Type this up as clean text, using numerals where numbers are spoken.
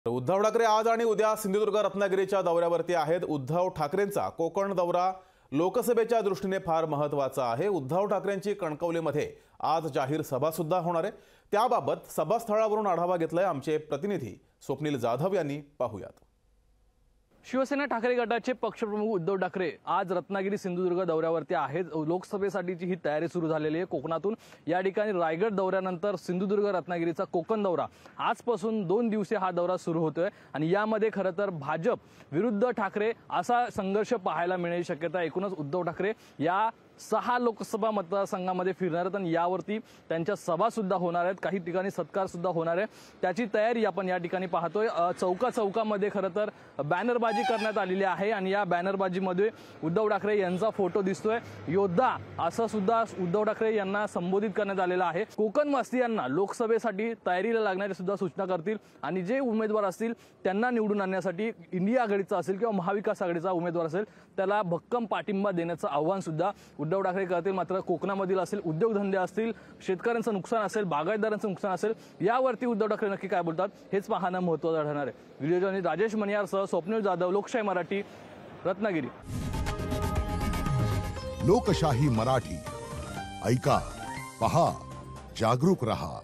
उद्धव ठाकरे आज आणि उद्या सिंधुदुर्ग रत्नागिरीच्या दौऱ्यावरती आहेत। उद्धव ठाकरेंचा कोकण दौरा लोकसभेच्या दृष्टीने फार महत्त्वाचा आहे। उद्धव ठाकरेंची कणकवलीमध्ये आज जाहीर सभा सुद्धा होणार आहे। त्याबाबत सभास्थळावरून आढावा घेतलाय आमचे प्रतिनिधी स्वप्नील जाधव यांनी। पाहूयात। शिवसेना ठाकरे गटाचे पक्षप्रमुख उद्धव ठाकरे आज रत्नागिरी सिंधुदुर्ग दौऱ्यावरती आहेत। लोकसभेसाठीची ही तयारी सुरू झालेली आहे। कोकणातून या ठिकाणी रायगड दौऱ्यानंतर सिंधुदुर्ग रत्नागिरीचा कोकण दौरा आजपासून 2 दिवसीय हा दौरा सुरू होतोय आणि यामध्ये खरं तर भाजप विरुद्ध ठाकरे असा संघर्ष पाहायला मिळण्याची शक्यता। एकूणच उद्धव ठाकरे या 6 लोकसभा मतदारसंघामध्ये फिरणार आहेत आणि यावरती त्यांच्या सभा सुद्धा होणार आहेत। काही ठिकाणी सत्कार सुद्धा होणार आहे। त्याची तयारी आपण या ठिकाणी पाहतोय। चौकामध्ये खरं तर बॅनरबाजी करण्यात आलेली आहे आणि या बॅनरबाजीमध्ये उद्धव ठाकरे यांचा फोटो दिसतोय। योद्धा असं सुद्धा उद्धव ठाकरे यांना संबोधित करण्यात आलेलं आहे। कोकणवासियांना लोकसभेसाठी तयारीला लागणारी सुद्धा सूचना करतील आणि जे उमेदवार असतील त्यांना निवडून आणण्यासाठी इंडिया आघाडीचा असेल किंवा महाविकास आघाडीचा उमेदवार असेल त्याला भक्कम पाठिंबा देण्याचं आव्हान सुद्धा उद्धव ठाकरे करतील। मात्र कोकणामधील असेल उद्योगधंदे असतील शेतकऱ्यांचं नुकसान असेल बागायतदारांचं नुकसान असेल यावरती उद्धव ठाकरे नक्की काय बोलतात हेच पाहणं महत्त्वाचं ठरणार आहे। व्हिडिओ जर्नलिस्ट राजेश मणियारसह स्वप्नील जाधव, लोकशाही मराठी, रत्नागिरी। लोकशाही मराठी ऐका, पहा, जागरूक रहा।